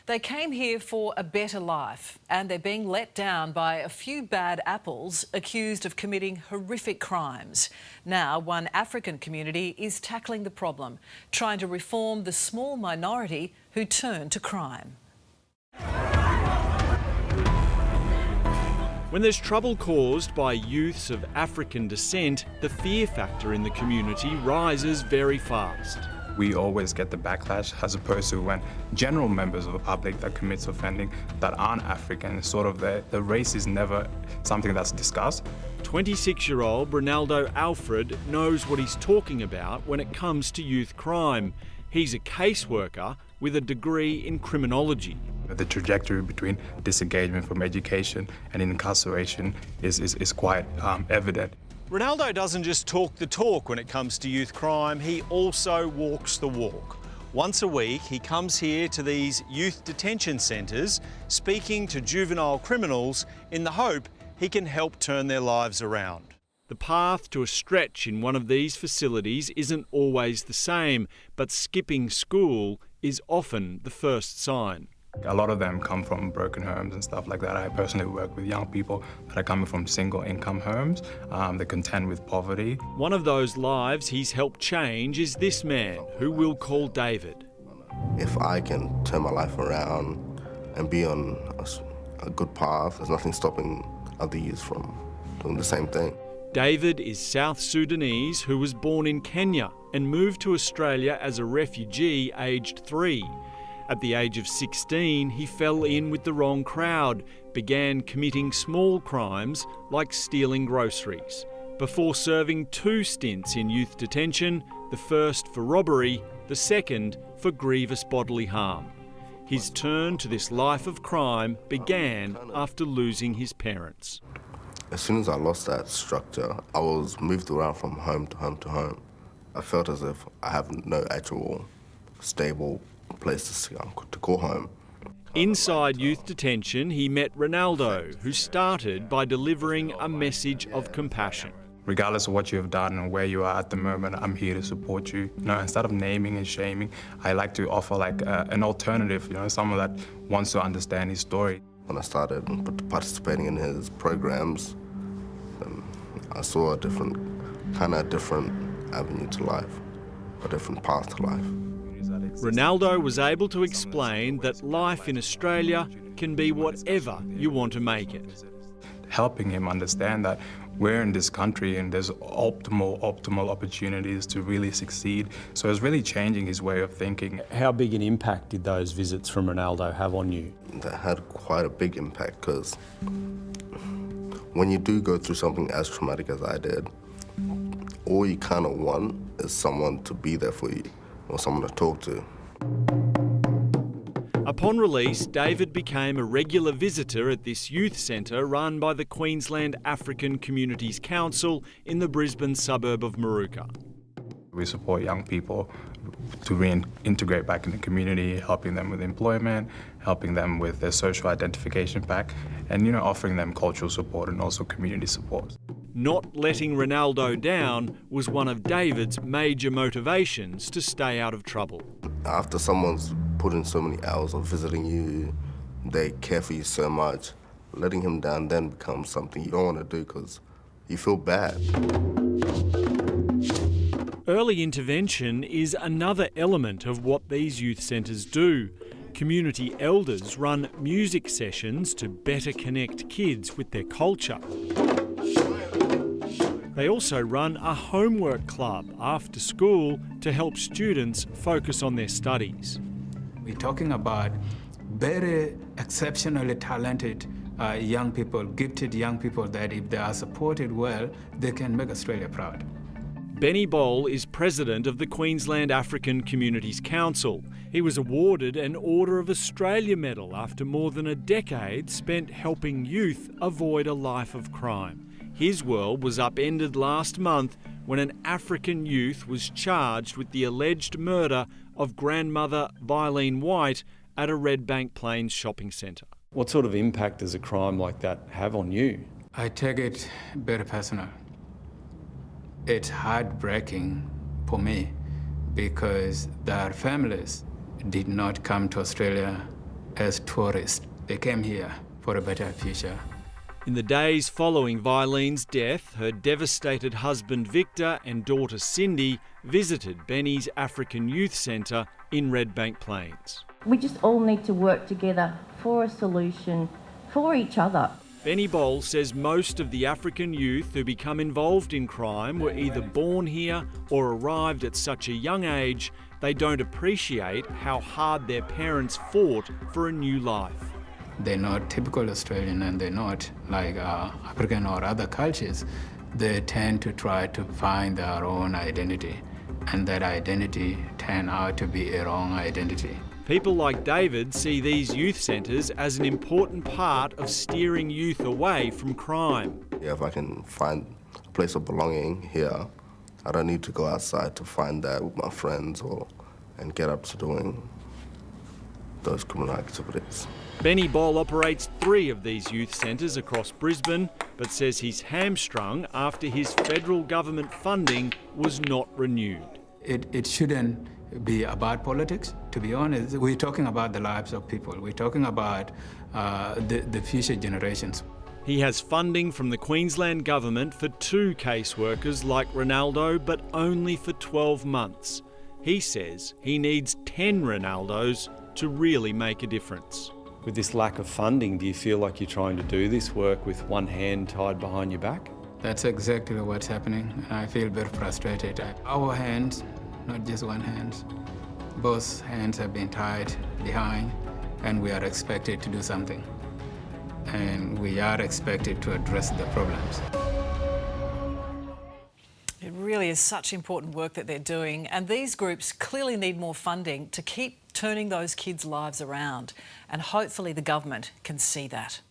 They came here for a better life and they're being let down by a few bad apples accused of committing horrific crimes. Now, one African community is tackling the problem, trying to reform the small minority who turn to crime. When there's trouble caused by youths of African descent, the fear factor in the community rises very fast. We always get the backlash as opposed to when general members of the public that commits offending that aren't African, sort of the race is never something that's discussed. 26-year-old Ronaldo Alfred knows what he's talking about when it comes to youth crime. He's a caseworker with a degree in criminology. The trajectory between disengagement from education and incarceration is quite evident. Ronaldo doesn't just talk the talk when it comes to youth crime, he also walks the walk. Once a week, he comes here to these youth detention centres, speaking to juvenile criminals in the hope he can help turn their lives around. The path to a stretch in one of these facilities isn't always the same, but skipping school is often the first sign. A lot of them come from broken homes and stuff like that. I personally work with young people that are coming from single income homes. They contend with poverty. One of those lives he's helped change is this man, who we'll call David. If I can turn my life around and be on a good path, there's nothing stopping other youths from doing the same thing. David is South Sudanese who was born in Kenya and moved to Australia as a refugee aged 3. At the age of 16, he fell in with the wrong crowd, began committing small crimes like stealing groceries, before serving 2 stints in youth detention, the first for robbery, the second for grievous bodily harm. His turn to this life of crime began after losing his parents. As soon as I lost that structure, I was moved around from home to home to home. I felt as if I have no actual stable place to call home. Inside youth detention, he met Ronaldo, who started by delivering a message of compassion. Regardless of what you have done and where you are at the moment, I'm here to support you. Instead of naming and shaming, I like to offer an alternative, someone that wants to understand his story. When I started participating in his programs, I saw a different avenue to life, a different path to life. Ronaldo was able to explain that life in Australia can be whatever you want to make it. Helping him understand that we're in this country and there's optimal opportunities to really succeed. So it's really changing his way of thinking. How big an impact did those visits from Ronaldo have on you? That had quite a big impact, because when you do go through something as traumatic as I did, all you kind of want is someone to be there for you or someone to talk to. Upon release, David became a regular visitor at this youth centre run by the Queensland African Communities Council in the Brisbane suburb of Moorooka. We support young people to reintegrate back in the community, helping them with employment, helping them with their social identification pack, and offering them cultural support and also community support. Not letting Ronaldo down was one of David's major motivations to stay out of trouble. After someone's put in so many hours of visiting you, they care for you so much, letting him down then becomes something you don't want to do because you feel bad. Early intervention is another element of what these youth centres do. Community elders run music sessions to better connect kids with their culture. They also run a homework club after school to help students focus on their studies. We're talking about very exceptionally talented young people, gifted young people that if they are supported well, they can make Australia proud. Benny Boll is president of the Queensland African Communities Council. He was awarded an Order of Australia medal after more than a decade spent helping youth avoid a life of crime. His world was upended last month when an African youth was charged with the alleged murder of grandmother Vilene White at a Redbank Plains shopping centre. What sort of impact does a crime like that have on you? I take it very personal. It's heartbreaking for me because their families did not come to Australia as tourists. They came here for a better future. In the days following Vylene's death, her devastated husband Victor and daughter Cindy visited Benny's African Youth Centre in Red Bank Plains. We just all need to work together for a solution for each other. Benny Bol says most of the African youth who become involved in crime were either born here or arrived at such a young age they don't appreciate how hard their parents fought for a new life. They're not typical Australian, and they're not like African or other cultures. They tend to try to find their own identity, and that identity turned out to be a wrong identity. People like David see these youth centres as an important part of steering youth away from crime. Yeah, if I can find a place of belonging here, I don't need to go outside to find that with my friends and get up to doing those criminal activities. Benny Bol operates 3 of these youth centres across Brisbane, but says he's hamstrung after his federal government funding was not renewed. It shouldn't be about politics, to be honest. We're talking about the lives of people. We're talking about the future generations. He has funding from the Queensland government for 2 caseworkers like Ronaldo, but only for 12 months. He says he needs 10 Ronaldos to really make a difference. With this lack of funding, do you feel like you're trying to do this work with one hand tied behind your back? That's exactly what's happening, and I feel very frustrated. Our hands, not just one hand, both hands have been tied behind, and we are expected to do something. And we are expected to address the problems. It really is such important work that they're doing, and these groups clearly need more funding to keep turning those kids' lives around, and hopefully the government can see that.